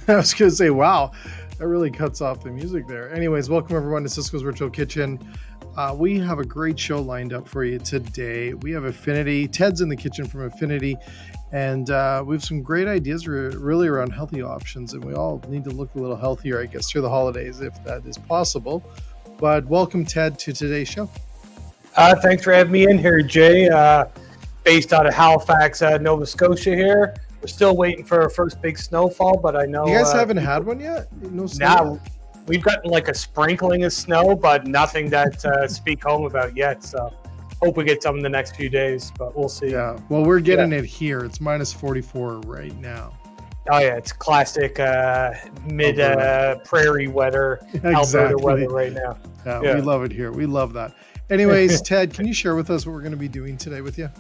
I was going to say, wow, that really cuts off the music there. Anyways, welcome everyone to Cisco's Virtual Kitchen. We have a great show lined up for you today. We have Affinity. Ted's in the kitchen from Affinity. And we have some great ideas really around healthy options. And we all need to look a little healthier, I guess, through the holidays, if that is possible. But welcome, Ted, to today's show. Thanks for having me in here, Jay. Based out of Halifax, Nova Scotia here. We're still waiting for our first big snowfall, but I know... You guys haven't had one yet? No snow? Now, we've gotten like a sprinkling of snow, but nothing that speak home about yet. So hope we get some in the next few days, but we'll see. Yeah, well, we're getting it here. It's minus 44 right now. Oh, yeah, it's classic mid-prairie weather, Alberta weather right now. Yeah, we love it here. We love that. Anyways, Ted, can you share with us what we're going to be doing today with you?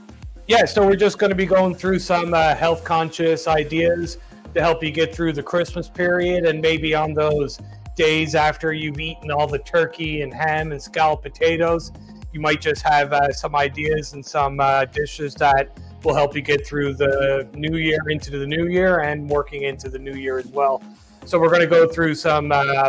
Yeah, so we're just going to be going through some health-conscious ideas to help you get through the Christmas period, and maybe on those days after you've eaten all the turkey and ham and scalloped potatoes, you might just have some ideas and some dishes that will help you get through the new year, into the new year, and working into the new year as well. So we're going to go through some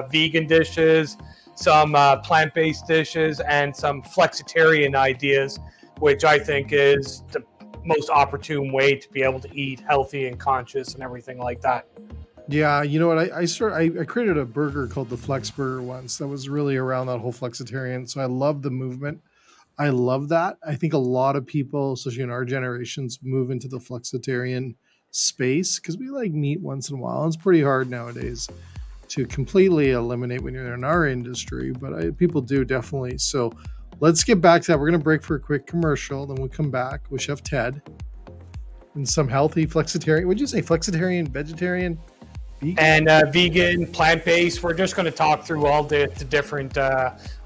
vegan dishes, some plant-based dishes, and some flexitarian ideas, which I think is the most opportune way to be able to eat healthy and conscious and everything like that. Yeah, you know what? I created a burger called the Flex Burger once that was really around that whole flexitarian. So I love the movement. I love that. I think a lot of people, especially in our generations, move into the flexitarian space because we like meat once in a while. It's pretty hard nowadays to completely eliminate when you're in our industry, but people do definitely. So let's get back to that. We're going to break for a quick commercial. Then we'll come back with Chef Ted and some healthy flexitarian. Would you say flexitarian, vegetarian, vegan? And vegan, plant-based. We're just going to talk through all the different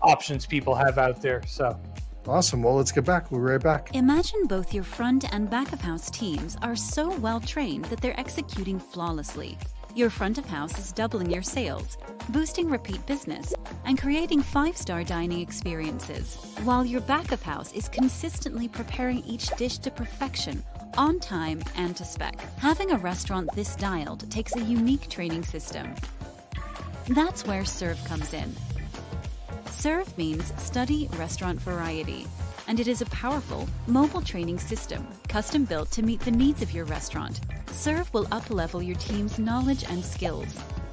options people have out there. So awesome. Well, let's get back. We'll be right back. Imagine both your front and back of house teams are so well trained that they're executing flawlessly. Your front of house is doubling your sales, boosting repeat business, and creating 5-star dining experiences, while your back of house is consistently preparing each dish to perfection, on time and to spec. Having a restaurant this dialed takes a unique training system. That's where Serve comes in. Serve means study restaurant variety, and it is a powerful mobile training system custom built to meet the needs of your restaurant. Serve will up-level your team's knowledge and skills,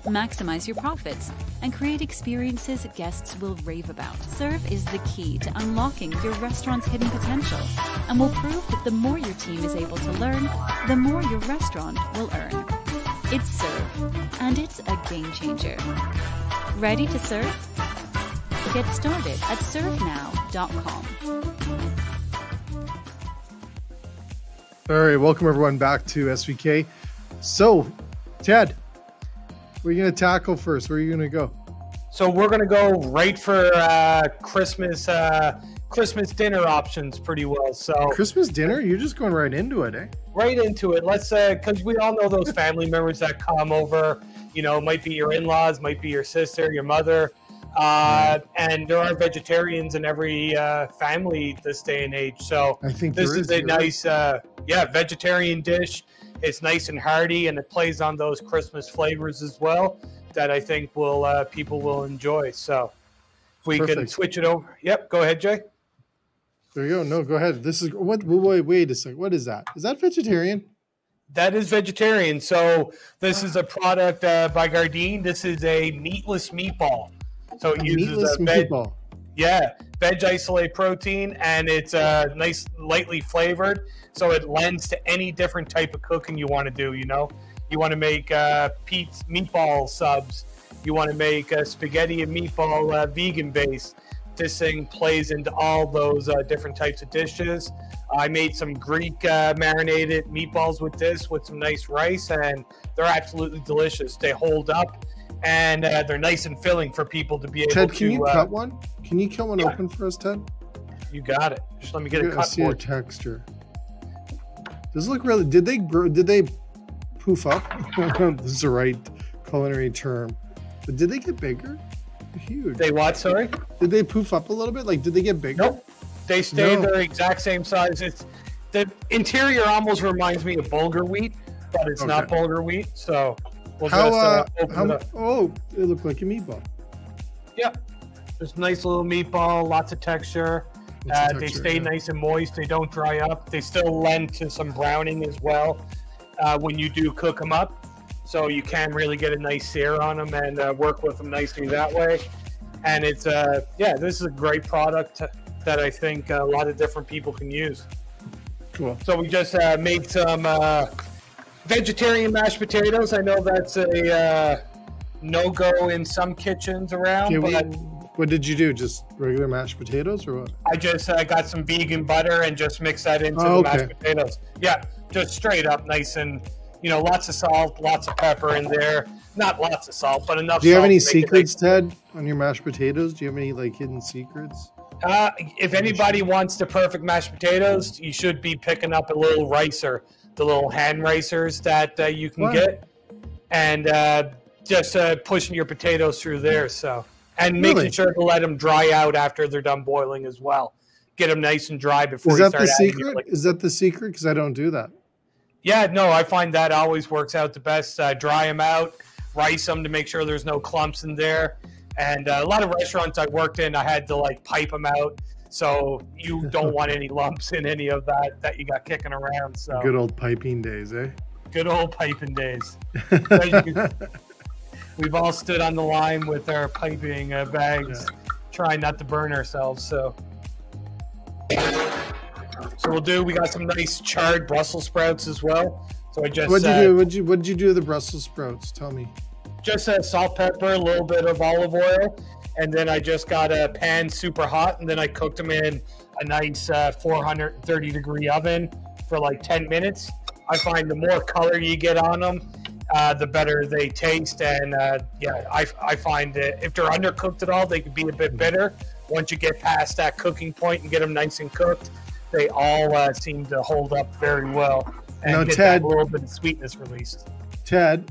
maximize your profits, and create experiences guests will rave about. Serve is the key to unlocking your restaurant's hidden potential and will prove that the more your team is able to learn, the more your restaurant will earn. It's Serve, and it's a game changer. Ready to serve? Get started at servenow.com. All right, welcome everyone back to SVK. So, Ted, what are you going to tackle first? Where are you going to go? So we're going to go right for Christmas dinner options pretty well. So Christmas dinner? You're just going right into it, eh? Right into it. Let's because we all know those family members that come over. You know, might be your in-laws, might be your sister, your mother. And there are vegetarians in every family this day and age. So I think this is a nice, vegetarian dish. It's nice and hearty, and it plays on those Christmas flavors as well that I think will people will enjoy. So if we can switch it over. Yep, go ahead, Jay. There you go. No, go ahead. This is what? Wait a second. What is that? Is that vegetarian? That is vegetarian. So this is a product by Gardein. This is a meatless meatball. So it uses a meatball. Yeah, veg isolate protein, and it's nice, lightly flavored. So it lends to any different type of cooking you want to do. You know, you want to make meatball subs. You want to make spaghetti and meatball vegan base. This thing plays into all those different types of dishes. I made some Greek marinated meatballs with this, with some nice rice, and they're absolutely delicious. They hold up. And they're nice and filling for people to be able to... Ted, can you cut one? Can you cut one open for us, Ted? You got it. Just let me get a cut see a texture. Does it look really... Did they poof up? This is the right culinary term. But did they get bigger? They're huge. They what, sorry? Did they poof up a little bit? Like, did they get bigger? Nope. They stay their exact same size. It's the interior almost reminds me of bulgur wheat, but it's not bulgur wheat, so... We'll Oh, it looked like a meatball. Yeah, just nice little meatball, lots of texture. They stay nice and moist. They don't dry up. They still lend to some browning as well when you do cook them up. So you can really get a nice sear on them and work with them nicely that way. And it's, this is a great product that I think a lot of different people can use. Cool. So we just made some vegetarian mashed potatoes. I know that's a no-go in some kitchens around. What did you do? Just regular mashed potatoes or what? I just got some vegan butter and just mixed that into the mashed potatoes. Yeah, just straight up nice and, lots of salt, lots of pepper in there. Not lots of salt, but enough salt. Do you have any secrets, Ted, on your mashed potatoes? Do you have any, hidden secrets? If anybody wants the perfect mashed potatoes, you should be picking up a little ricer, the little hand ricers that you can get, and just pushing your potatoes through there. So, and making sure to let them dry out after they're done boiling as well. Get them nice and dry before you start adding it. Is that the secret? Because I don't do that. Yeah, no, I find that always works out the best. Dry them out, rice them to make sure there's no clumps in there. And a lot of restaurants I worked in, I had to pipe them out. So you don't want any lumps in any of that you got kicking around. So good old piping days, eh? Good old piping days. We've all stood on the line with our piping bags, trying not to burn ourselves. So we got some nice charred Brussels sprouts as well. So I just what'd you do to the Brussels sprouts? Tell me. Just salt, pepper, a little bit of olive oil, and then I just got a pan super hot, and then I cooked them in a nice 430-degree oven for 10 minutes. I find the more color you get on them, the better they taste, and I find that if they're undercooked at all, they can be a bit bitter. Once you get past that cooking point and get them nice and cooked, they all seem to hold up very well and get that little bit of sweetness released. Ted,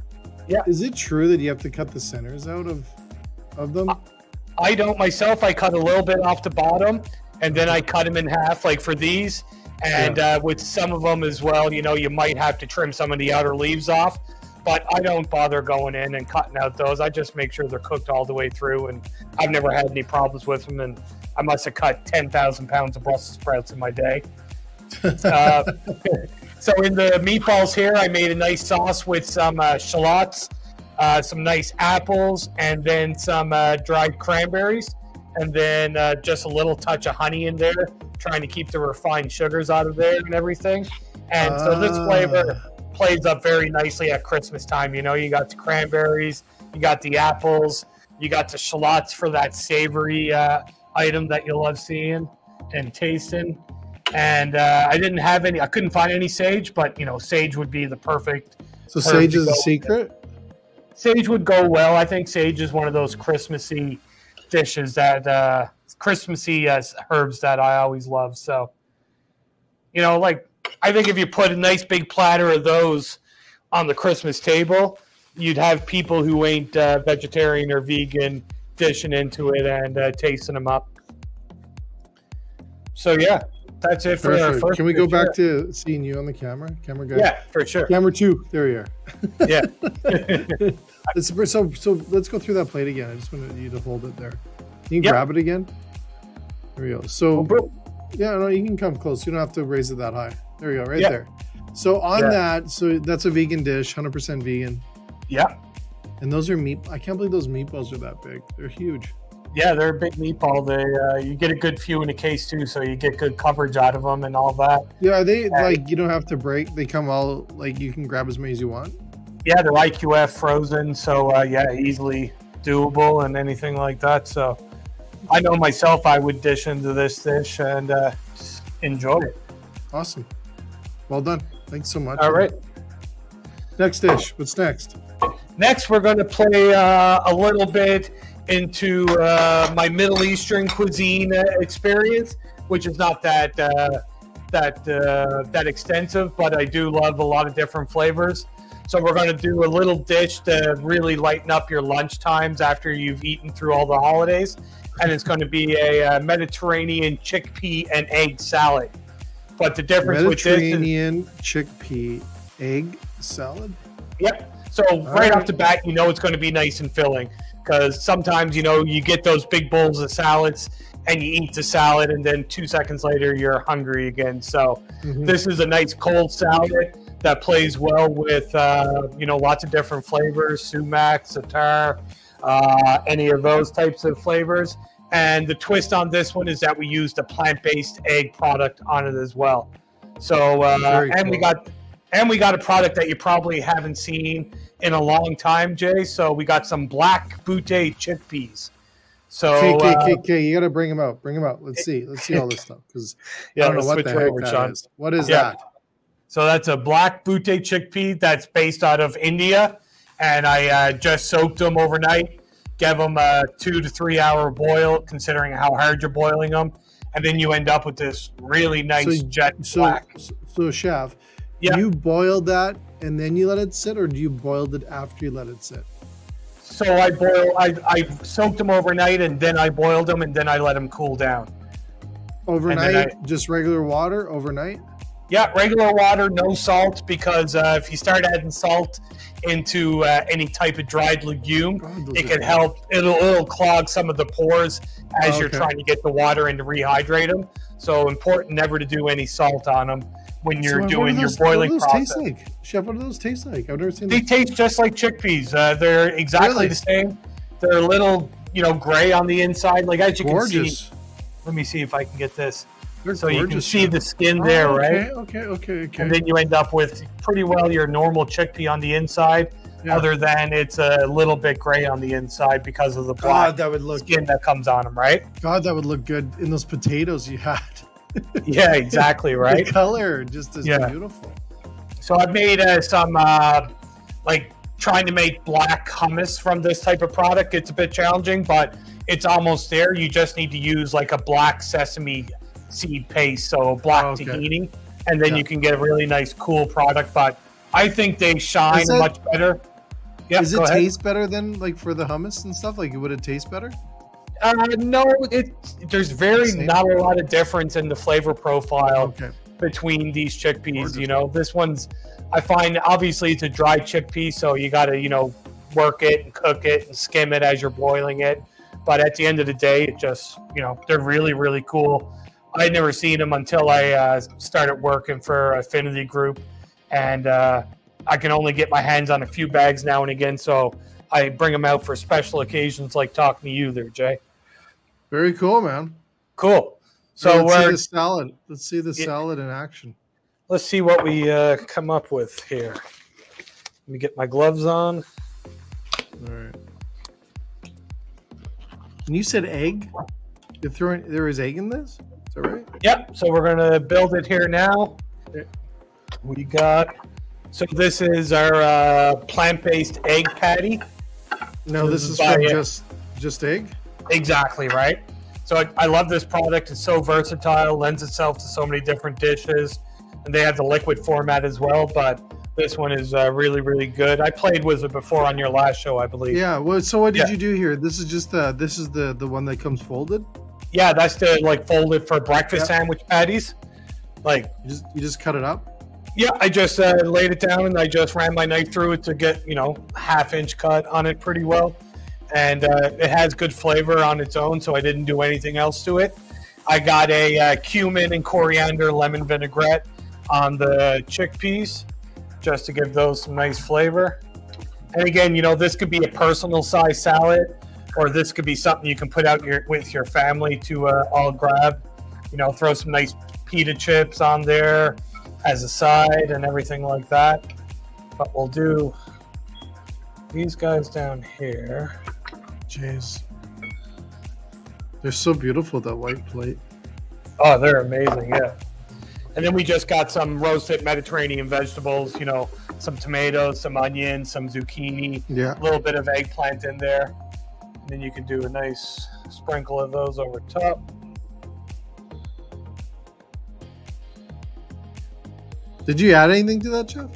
yeah, is it true that you have to cut the centers out of them? I don't myself. I cut a little bit off the bottom, and then I cut them in half, for these. And with some of them as well, you might have to trim some of the outer leaves off. But I don't bother going in and cutting out those. I just make sure they're cooked all the way through, and I've never had any problems with them. And I must have cut 10,000 pounds of Brussels sprouts in my day. So in the meatballs here, I made a nice sauce with some shallots, some nice apples, and then some dried cranberries, and then just a little touch of honey in there, trying to keep the refined sugars out of there and everything. And so this flavor plays up very nicely at Christmas time. You got the cranberries, you got the apples, you got the shallots for that savory item that you love seeing and tasting. And I couldn't find any sage, but sage would be the perfect. So sage is a secret? Sage would go well. I think sage is one of those Christmassy dishes that Christmassy herbs that I always love. So, I think if you put a nice big platter of those on the Christmas table, you'd have people who ain't vegetarian or vegan dishing into it and tasting them up. So yeah, that's it for our first. Can we go back to seeing you on the camera guy? Yeah, for sure. Camera 2, there you are. Yeah. So let's go through that plate again. I just wanted you to hold it there. Can you grab it again? There we go. So yeah, no, you can come close. You don't have to raise it that high. There you go, right there. So on that, so that's a vegan dish, 100% vegan. Yeah. And those are I can't believe those meatballs are that big. They're huge. Yeah, they're a big meatball. They you get a good few in a case too, so you get good coverage out of them and all that. Yeah, are they you don't have to break? They come all you can grab as many as you want? Yeah, they're IQF frozen, so easily doable and anything like that. So I know myself, I would dish into this dish and enjoy it. Awesome. Well done. Thanks so much. All right. Next dish. What's next? Next, we're going to play a little bit into my Middle Eastern cuisine experience, which is not that extensive, but I do love a lot of different flavors. So we're going to do a little dish to really lighten up your lunch times after you've eaten through all the holidays, and it's going to be a Mediterranean chickpea and egg salad. But the difference with this is Mediterranean chickpea egg salad. Yep. So right off the bat, you know it's going to be nice and filling, because sometimes, you know, you get those big bowls of salads and you eat the salad and then 2 seconds later you're hungry again. So this is a nice cold salad that plays well with, you know, lots of different flavors, sumac, satar, any of those types of flavors. And the twist on this one is that we used a plant-based egg product on it as well. So, and we got a product that you probably haven't seen in a long time, Jay. So we got some black butte chickpeas. So, okay, you got to bring them out. Bring them out. Let's see all this stuff, because I don't know what the heck that is. What is that? So that's a black butte chickpea that's based out of India, and I just soaked them overnight, gave them a 2 to 3 hour boil, considering how hard you're boiling them, and then you end up with this really nice jet black. So, chef, you boiled that and then you let it sit, or do you boiled it after you let it sit? So I soaked them overnight, and then I boiled them, and then I let them cool down. Overnight, just regular water overnight? Yeah, regular water, no salt, because if you start adding salt into any type of dried legume, it can help. It'll clog some of the pores as you're trying to get the water in to rehydrate them. So important never to do any salt on them when you're doing your boiling process. What do those taste like? Chef, what do those taste like? I've never seen They taste just like chickpeas. They're exactly the same. They're a little, you know, gray on the inside. Like, as you can see. Let me see if I can get this. So you can see the skin there, right? Okay. And then you end up with pretty well your normal chickpea on the inside, other than it's a little bit gray on the inside because of the black skin that comes on them, right? God, that would look good in those potatoes you had. Yeah, exactly, right? The color just is beautiful. So I've made some, like, trying to make black hummus from this type of product. It's a bit challenging, but it's almost there. You just need to use like a black sesame seed paste, so black tahini, and then you can get a really nice, cool product. But I think they shine much better. Yeah, does it taste better than, like, for the hummus and stuff? Like, would it taste better? No, there's not a lot of difference in the flavor profile between these chickpeas. You know, this one's, I find, obviously it's a dry chickpea, so you got to, you know, work it and cook it and skim it as you're boiling it. But at the end of the day, it just, you know, they're really, really cool. I'd never seen them until I started working for Affinity Group, and I can only get my hands on a few bags now and again, so I bring them out for special occasions like talking to you there, Jay. Very cool, man. Cool. So let's see the salad. Let's see the salad in action. Let's see what we come up with here. Let me get my gloves on. All right. And you said egg? There is egg in this? Is that right? Yep. So we're going to build it here now. We got... So this is our plant-based egg patty. No, this is from just egg? Exactly, right? So I love this product. It's so versatile, lends itself to so many different dishes. And they have the liquid format as well, but this one is really, really good. I played with it before on your last show, I believe. Yeah, well, so what did you do here? This is just the one that comes folded? Yeah, that's the, like, folded for breakfast sandwich patties. Like, you just cut it up? Yeah, I just laid it down and I just ran my knife through it to get, you know, a half-inch cut on it pretty well. And it has good flavor on its own, so I didn't do anything else to it. I got a cumin and coriander lemon vinaigrette on the chickpeas just to give those some nice flavor. And again, you know, this could be a personal size salad, or this could be something you can put out with your family to all grab. You know, throw some nice pita chips on there as a side and everything like that. But we'll do these guys down here. Jeez. They're so beautiful, that white plate. Oh, they're amazing, yeah. And then we just got some roasted Mediterranean vegetables, you know, some tomatoes, some onions, some zucchini, a little bit of eggplant in there. And then you can do a nice sprinkle of those over top. Did you add anything to that, Chef?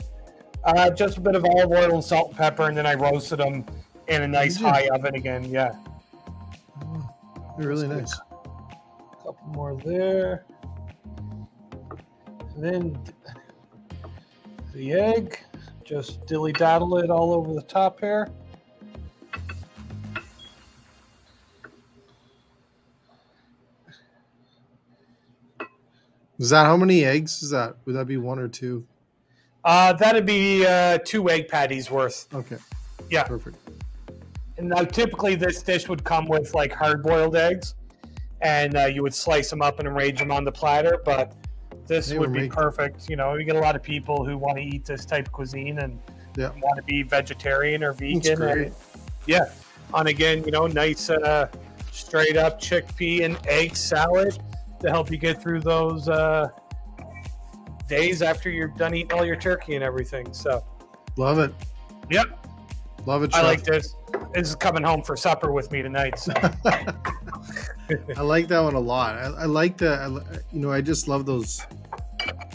Just a bit of olive oil and salt and pepper, and then I roasted them in a nice high oven again, yeah. Oh, they're really nice. A couple more there. And then the egg. Just dilly-daddle it all over the top here. Is that how many eggs is that? Would that be 1 or 2? That'd be 2 egg patties worth. Okay. Yeah. Perfect. And now typically this dish would come with like hard-boiled eggs, and you would slice them up and arrange them on the platter, but this would be perfect. You know, you get a lot of people who want to eat this type of cuisine and want to be vegetarian or vegan. That's great. And, on again, you know, nice straight up chickpea and egg salad to help you get through those days after you're done eating all your turkey and everything. So love it. Yep. Love it, Chef. I like this. This is coming home for supper with me tonight. So. I like that one a lot. I like the, you know, I just love those.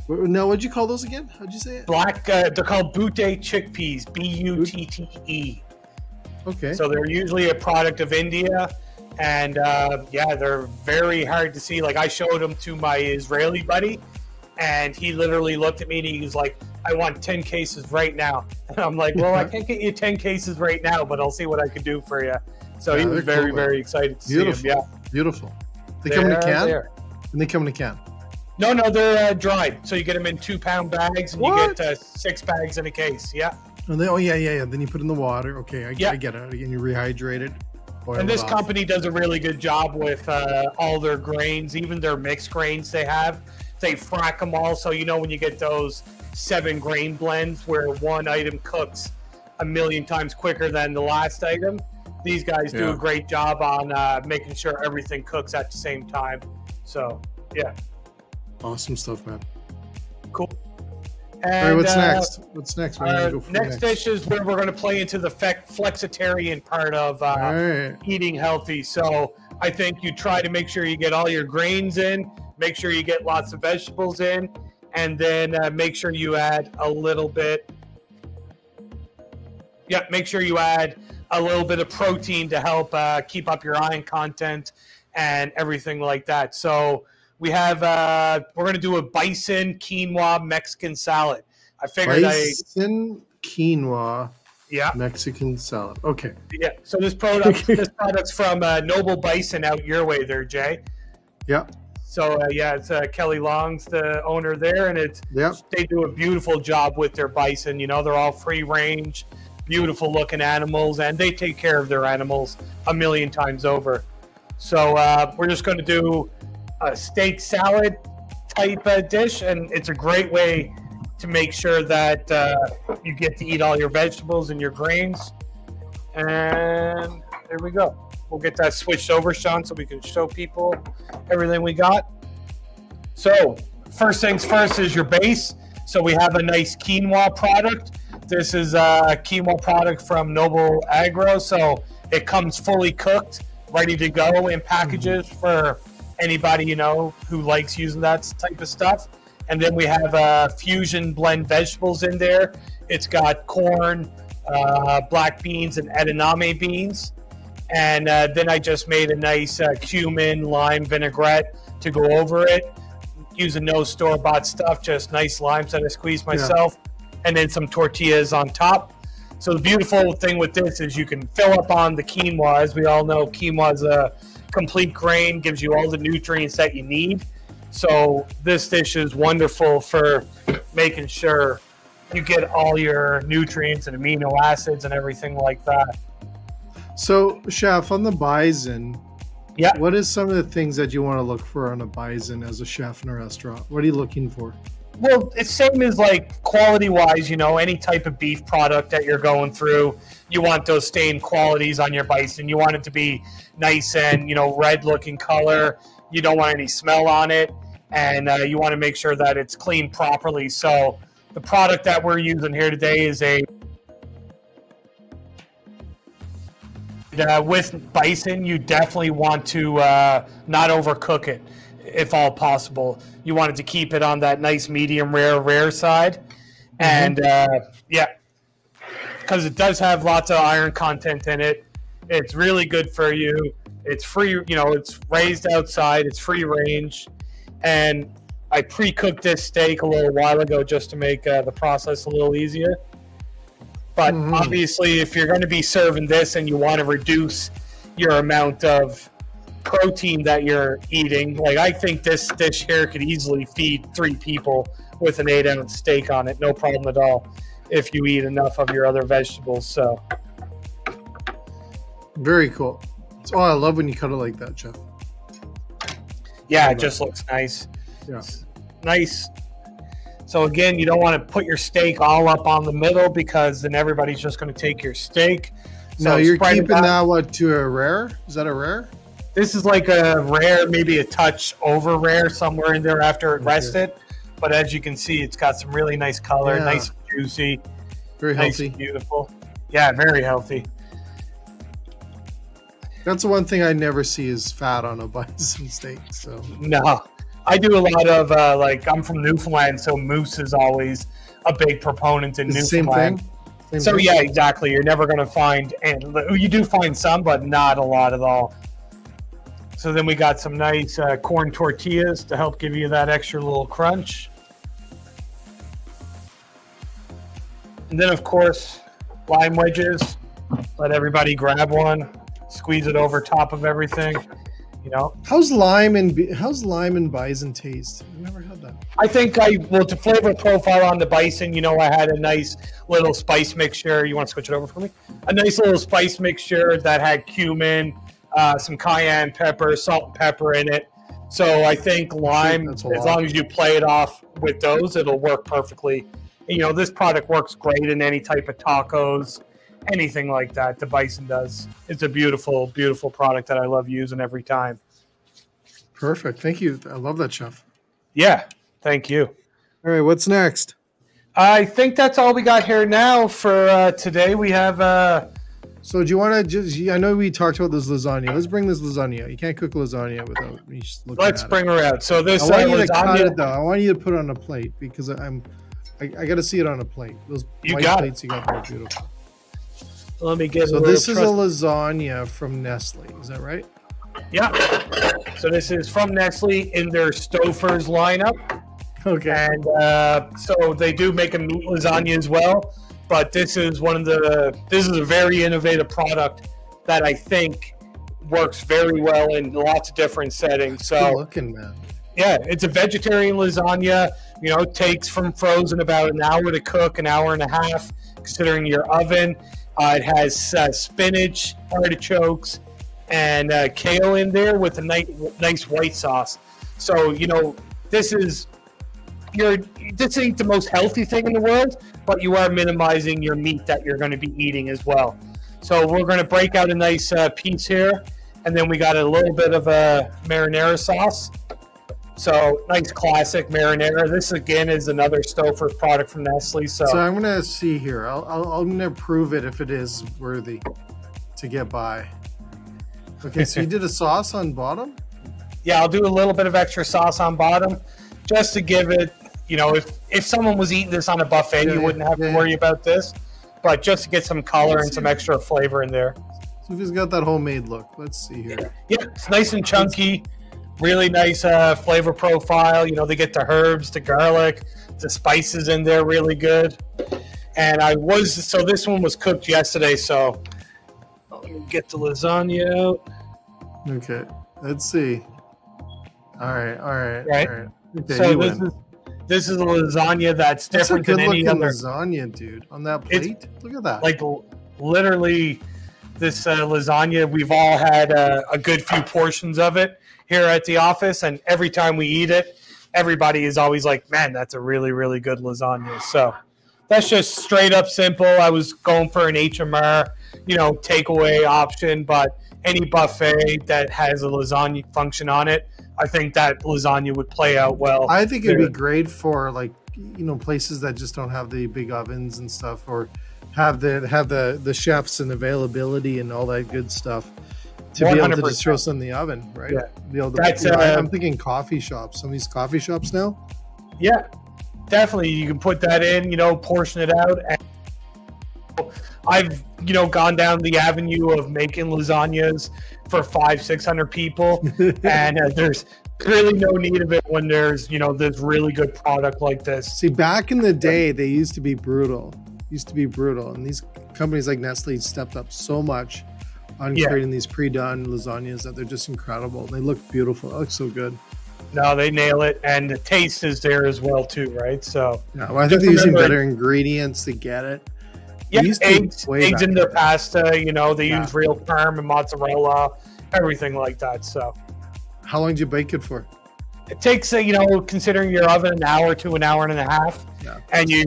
Now, what'd you call those again? How'd you say it? Black, they're called butte chickpeas, B-U-T-T-E. Okay. So they're usually a product of India. And they're very hard to see. Like I showed them to my Israeli buddy, and he literally looked at me and he was like, I want 10 cases right now. And I'm like, well, I can't get you 10 cases right now, but I'll see what I can do for you. So he was very, very excited to see them. Yeah. Beautiful. They come in a can? And they come in a can? No, they're dried. So you get them in 2-pound bags, and you get 6 bags in a case. Yeah. And then, Then you put it in the water. Okay, I get it. And you rehydrate it. And this company does a really good job with all their grains, even their mixed grains they have. They frack them all, so you know when you get those 7 grain blends where one item cooks a million times quicker than the last item. These guys do a great job on making sure everything cooks at the same time. So, yeah. Awesome stuff, man. Cool. And, all right, what's next? What's next? Next dish is where we're going to play into the flexitarian part of eating healthy. So I think you try to make sure you get all your grains in, make sure you get lots of vegetables in, and then make sure you add a little bit. Make sure you add a little bit of protein to help keep up your iron content and everything like that. So we have we're going to do a bison quinoa Mexican salad. I figured quinoa Mexican salad. Okay. Yeah. So this product's from Noble Bison out your way there, Jay. Yeah. So it's Kelly Long's the owner there, and they do a beautiful job with their bison. You know, they're all free range, beautiful looking animals, and they take care of their animals a million times over. So we're just going to do a steak salad type dish, and it's a great way to make sure that you get to eat all your vegetables and your grains. And there we go. We'll get that switched over, Sean, so we can show people everything we got. So first things first is your base. So we have a nice quinoa product. This is a quinoa product from Noble Agro. So it comes fully cooked, ready to go in packages for anybody, you know, who likes using that type of stuff. And then we have fusion blend vegetables in there. It's got corn, black beans, and edamame beans. And then I just made a nice cumin, lime vinaigrette to go over it. Using no store-bought stuff, just nice limes that I squeezed myself. And then some tortillas on top. So the beautiful thing with this is you can fill up on the quinoa. As we all know, quinoa is a complete grain, gives you all the nutrients that you need. So this dish is wonderful for making sure you get all your nutrients and amino acids and everything like that. So, Chef, on the bison, what is some of the things that you want to look for on a bison as a chef in a restaurant? What are you looking for? Well, it's same as like quality-wise, you know, any type of beef product that you're going through, you want those same qualities on your bison. You want it to be nice and, you know, red-looking color. You don't want any smell on it, and you want to make sure that it's cleaned properly. So the product that we're using here today is with bison, you definitely want to not overcook it, if all possible. You wanted to keep it on that nice medium rare side. And because it does have lots of iron content in it. It's really good for you. It's free, you know, it's raised outside, it's free range. And I pre-cooked this steak a little while ago just to make the process a little easier. But obviously, if you're going to be serving this and you want to reduce your amount of protein that you're eating, like I think this dish here could easily feed 3 people with an 8-ounce steak on it, no problem at all, if you eat enough of your other vegetables. So very cool. Oh, I love when you cut it like that, Jeff. Yeah, it just looks nice. Yeah, nice. So again, you don't want to put your steak all up on the middle because then everybody's just going to take your steak. So you're keeping that what, to a rare? Is that a rare? This is like a rare, maybe a touch over rare somewhere in there after it rested. But as you can see, it's got some really nice color, nice and juicy. Very healthy. Nice and beautiful. Yeah, very healthy. That's the one thing I never see is fat on a bison steak. So no, I do a lot of like I'm from Newfoundland, so moose is always a big proponent in Newfoundland. Same thing? Yeah, exactly. You're never going to find, and you do find some, but not a lot at all. So then we got some nice corn tortillas to help give you that extra little crunch. And then, of course, lime wedges. Let everybody grab one. Squeeze it over top of everything. You know, how's lime and bison taste? I've never had that. I think the flavor profile on the bison. You know, I had a nice little spice mixture. You want to switch it over for me? A nice little spice mixture that had cumin, some cayenne pepper, salt and pepper in it. So I think lime, as long as you play it off with those, it'll work perfectly. And, you know, this product works great in any type of tacos. Anything like that, the bison does. It's a beautiful, beautiful product that I love using every time. Perfect. Thank you. I love that, Chef. Yeah. Thank you. All right. What's next? I think that's all we got here now for today. We have... So do you want to just... I know we talked about this lasagna. Let's bring this lasagna out. You can't cook lasagna without me just looking Let's bring her out. So this I want you to cut it, though. I want you to put it on a plate because I got to see it on a plate. Those white plates you got are beautiful. Let me get. So this is a lasagna from Nestle. Is that right? Yeah. So this is from Nestle in their Stouffer's lineup. Okay. And so they do make a meat lasagna as well, but this is this is a very innovative product that I think works very well in lots of different settings. So good looking, man. Yeah, it's a vegetarian lasagna. You know, it takes from frozen about an hour to cook, an hour and a half, considering your oven. It has spinach, artichokes, and kale in there with a nice white sauce. So, you know, this ain't the most healthy thing in the world, but you are minimizing your meat that you're going to be eating as well. So we're going to break out a nice piece here, and then we got a little bit of a marinara sauce. So nice classic marinara. This again is another Stouffer product from Nestle. So I'm gonna see here. I'm gonna prove it if it is worthy to get by. Okay, so you did a sauce on bottom? Yeah, I'll do a little bit of extra sauce on bottom just to give it. You know, if someone was eating this on a buffet, you wouldn't have to worry about this. But just to get some color and some extra flavor in there. So if it's got that homemade look, let's see here. Yeah, it's nice and chunky. Really nice flavor profile. You know, they get the herbs, the garlic, the spices in there really good. And so this one was cooked yesterday, so let me get the lasagna out. Okay, let's see. All right. Okay, so this is a lasagna that's different than any other lasagna, dude. On that plate, look at that. Like literally, this lasagna, we've all had a good few portions of it here at the office, and every time we eat it, everybody is always like, man, that's a really, really good lasagna. So that's just straight up simple. I was going for an HMR, takeaway option, but any buffet that has a lasagna function on it, I think that lasagna would play out well. I think it'd be great for places that just don't have the big ovens and stuff, or have the chefs and availability and all that good stuff. To 100%. Be able to just throw some in the oven, right? Yeah. Be able to, I'm thinking coffee shops. Some of these coffee shops now. Yeah, definitely. You can put that in, portion it out. And I've, gone down the avenue of making lasagnas for 500-600 people, and there's really no need of it when there's, this really good product like this. See, back in the day, they used to be brutal. used to be brutal, and these companies like Nestle stepped up so much on creating these pre-done lasagnas that they're just incredible. They look beautiful. It looks so good. No, they nail it, and the taste is there as well too, right? So yeah, well, I think they're using better ingredients to get it. Yeah, eggs in their pasta. You know, they use real parm and mozzarella, everything like that. So, how long do you bake it for? It takes, you know, considering your oven, an hour to an hour and a half, and you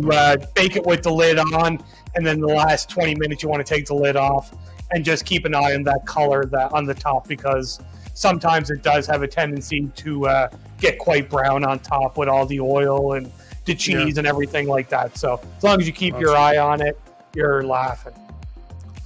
bake it with the lid on, and then the last 20 minutes you want to take the lid off and just keep an eye on that color that on the top, because sometimes it does have a tendency to get quite brown on top with all the oil and the cheese and everything like that. So as long as you keep your eye on it, you're laughing.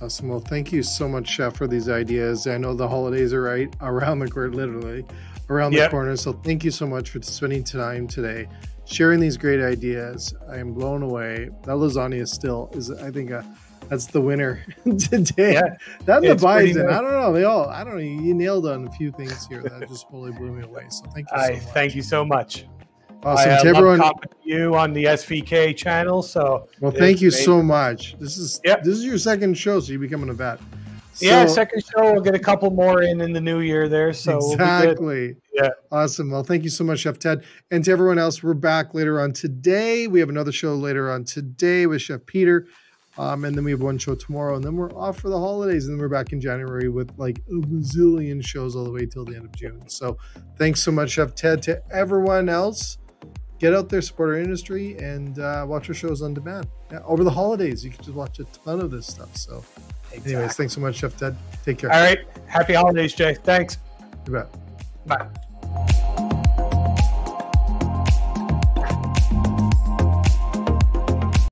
Awesome. Well, thank you so much, Chef, for these ideas. I know the holidays are right around the corner, literally around the corner. So thank you so much for spending time today, sharing these great ideas. I am blown away. That lasagna still is, I think, that's the winner today. Yeah, that and the bison. I don't know. I don't know. You nailed on a few things here that just totally blew me away. So thank you so much. Thank you so much. Awesome. I love talking to you on the SVK channel. So thank you so much. This is your second show, so you're becoming a vet. So, second show. We'll get a couple more in the new year there. So exactly. We'll awesome. Well, thank you so much, Chef Ted, and to everyone else. We're back later on today. We have another show later on today with Chef Peter. And then we have one show tomorrow, and then we're off for the holidays, and then we're back in January with like a bazillion shows all the way till the end of June. So thanks so much, Chef Ted. To everyone else, get out there, support our industry, and watch our shows on demand. Over the holidays, you can just watch a ton of this stuff. So anyways, thanks so much, Chef Ted. Take care. All right. Happy holidays, Jay. Thanks. You bet. Bye.